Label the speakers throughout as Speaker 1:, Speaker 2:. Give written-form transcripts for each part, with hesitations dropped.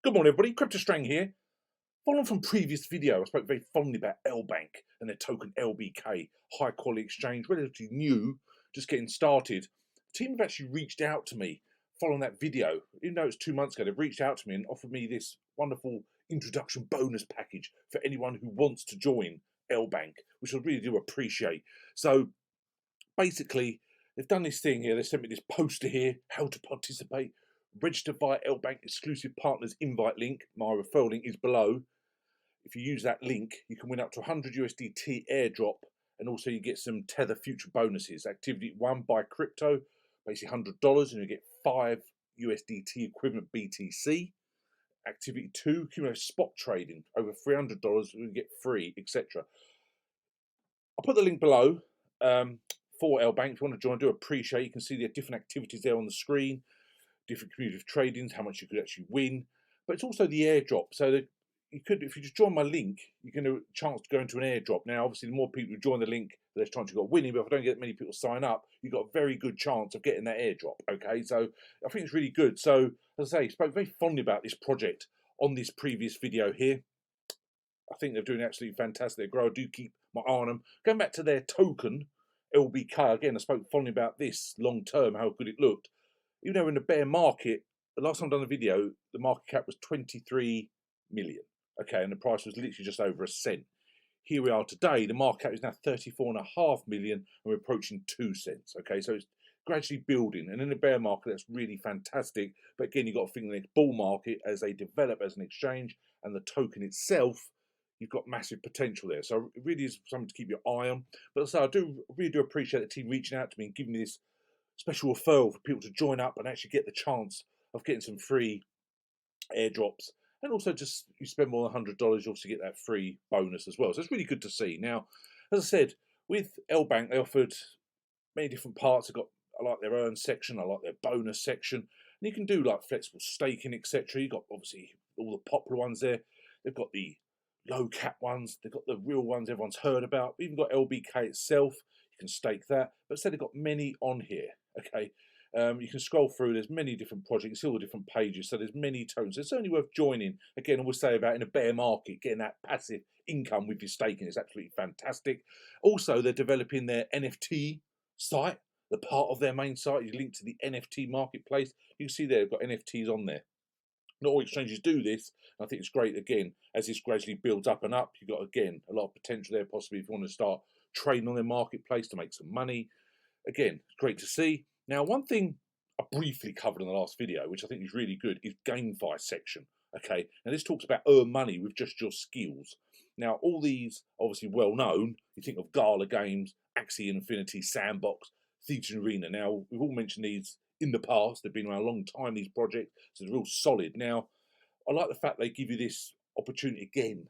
Speaker 1: Good morning, everybody. CryptoStrang here. Following from previous video, I spoke very fondly about LBANK and their token LBK, high quality exchange, relatively new, just getting started. The team have actually reached out to me following that video. Even though it's 2 months ago, they've reached out to me and offered me this wonderful introduction bonus package for anyone who wants to join LBANK, which I really do appreciate. So basically, they've done this thing here. They sent me this poster here, how to participate. Register via LBANK exclusive partners invite link. My referral link is below. If you use that link, you can win up to 100 USDT airdrop, and also you get some Tether future bonuses. Activity 1, buy crypto, basically $100, and you get 5 USDT equivalent BTC. Activity 2, cumulative spot trading over $300, you get free, etc. I'll put the link below for LBANK. If you want to join, I do appreciate. You can see the different activities there on the screen. Different cumulative tradings, how much you could actually win, but it's also the airdrop. So that you could, if you just join my link, you can have a chance to go into an airdrop. Now, obviously, the more people who join the link, the less chance you've got winning. But if I don't get many people sign up, you've got a very good chance of getting that airdrop. Okay, so I think it's really good. So as I say, I spoke very fondly about this project on this previous video here. I think they're doing absolutely fantastic. They grow. I do keep my eye on them. Going back to their token LBK again, I spoke fondly about this long term, how good it looked. Even though in the bear market, the last time I done a video, the market cap was 23 million. Okay, and the price was literally just over a cent. Here we are today, the market cap is now 34.5 million, and we're approaching 2 cents. Okay, so it's gradually building. And in the bear market, that's really fantastic. But again, you've got to think the next bull market as they develop as an exchange, and the token itself, you've got massive potential there. So it really is something to keep your eye on. But also, I really do appreciate the team reaching out to me and giving me this special referral for people to join up and actually get the chance of getting some free airdrops. And also, just you spend more than $100, you also get that free bonus as well. So it's really good to see. Now, as I said, with LBANK, they offered many different parts. They've got, I like their earn section, I like their bonus section. And you can do like flexible staking, etc. You've got obviously all the popular ones there. They've got the low cap ones. They've got the real ones everyone's heard about. We've even got LBK itself. You can stake that. But instead, they've got many on here. Okay, you can scroll through. There's many different projects, all the different pages. So there's many tokens. It's only worth joining. Again, I will say about in a bear market, getting that passive income with your staking is absolutely fantastic. Also, they're developing their NFT site. The part of their main site is linked to the NFT marketplace. You can see there, they've got NFTs on there. Not all exchanges do this. I think it's great, again, as this gradually builds up and up, you've got, again, a lot of potential there, possibly if you want to start trading on their marketplace to make some money. Again, it's great to see. Now, one thing I briefly covered in the last video, which I think is really good, is GameFi section. Okay, now this talks about earn money with just your skills. Now, all these obviously well known. You think of Gala Games, Axie Infinity, Sandbox, Thetan Arena. Now, we've all mentioned these in the past. They've been around a long time, these projects, so they're real solid. Now, I like the fact they give you this opportunity again,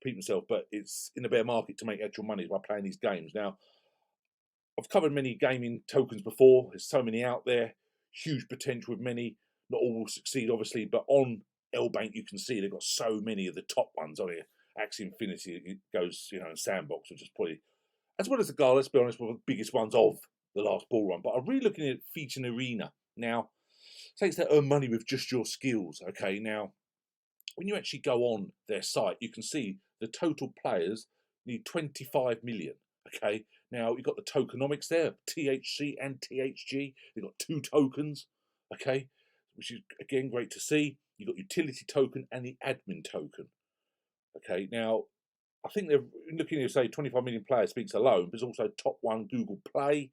Speaker 1: repeat myself, but it's in the bear market to make actual money by playing these games. Now, I've covered many gaming tokens before. There's so many out there. Huge potential with many. Not all will succeed, obviously, but on LBANK you can see they've got so many of the top ones on here. Axie Infinity, it goes, and Sandbox, which is probably, as well as the Gala, let's be honest, one of the biggest ones of the last bull run. But I'm really looking at Thetan Arena. Now, it takes that earn money with just your skills. Okay, now, when you actually go on their site, you can see the total players need 25 million. Okay, now you've got the tokenomics there, THC and THG. They've got 2 tokens, okay, which is again great to see. You've got utility token and the admin token. Okay, now I think they're looking to say 25 million players speaks alone, but there's also top 1 Google Play,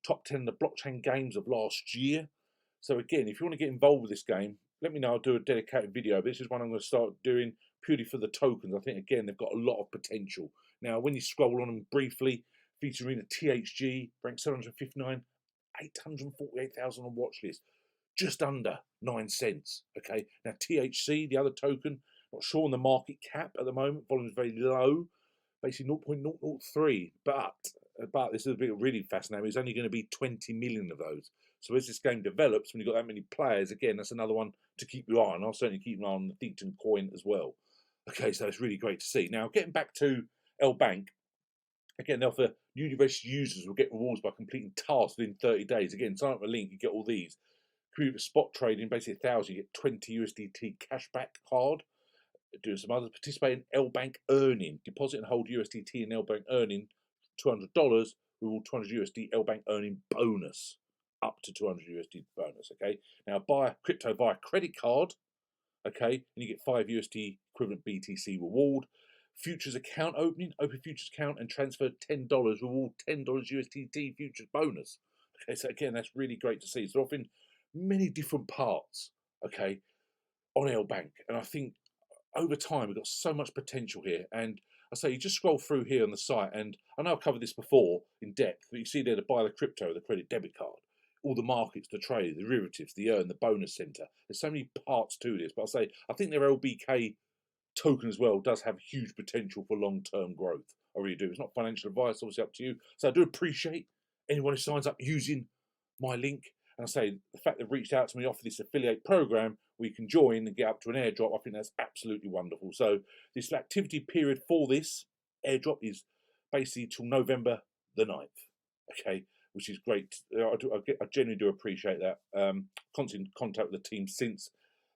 Speaker 1: top 10 the blockchain games of last year. So again, if you want to get involved with this game, let me know. I'll do a dedicated video. But this is one I'm going to start doing purely for the tokens. I think, again, they've got a lot of potential. Now, when you scroll on them briefly, featuring a THG, ranked 759, 848,000 on watch list, just under 9 cents. Okay, now THC, the other token, not sure on the market cap at the moment, volume is very low, basically 0.003. But this is a bit really fascinating. There's only going to be 20 million of those. So as this game develops, when you've got that many players, again, that's another one to keep your eye on. I'll certainly keep an eye on the Thetan coin as well. Okay, so it's really great to see. Now, getting back to LBANK, again, they offer new registered users will get rewards by completing tasks within 30 days. Again, sign up with a link, you get all these. previous spot trading, basically 1,000, you get 20 USDT cashback card. Doing some others, participate in LBANK earning, deposit and hold USDT in LBANK earning, $200, reward 200 USD LBANK earning bonus, up to 200 USD bonus. Okay, now buy crypto via credit card. Okay, and you get 5 USD equivalent BTC reward. Futures account opening, open futures account and transfer $10, reward $10 USDT futures bonus. Okay, so again, that's really great to see. So offering many different parts, okay, on LBANK, and I think over time we've got so much potential here. And I say, you just scroll through here on the site, and I know I've covered this before in depth, but you see there to buy the crypto, the credit debit card, all the markets, the trade, the derivatives, the earn, the bonus center. There's so many parts to this, but I say I think their LBK token as well does have huge potential for long-term growth. I really do. It's not financial advice, obviously up to you. So I do appreciate anyone who signs up using my link. And I say the fact they've reached out to me, offer this affiliate program where you can join and get up to an airdrop, I think that's absolutely wonderful. So this activity period for this airdrop is basically till November the 9th. Okay, which is great. I genuinely do appreciate that. Constant contact with the team since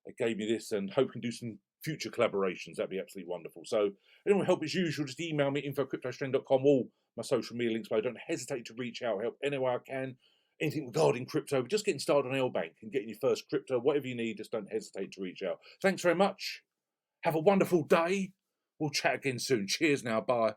Speaker 1: they gave me this, and hope we can do some future collaborations. That'd be absolutely wonderful. So anyone help as usual, just email me, info@cryptostrang.com, all my social media links below. Don't hesitate to reach out, help any way I can. Anything regarding crypto, but just getting started on LBANK and getting your first crypto, whatever you need, just don't hesitate to reach out. Thanks very much. Have a wonderful day. We'll chat again soon. Cheers now. Bye.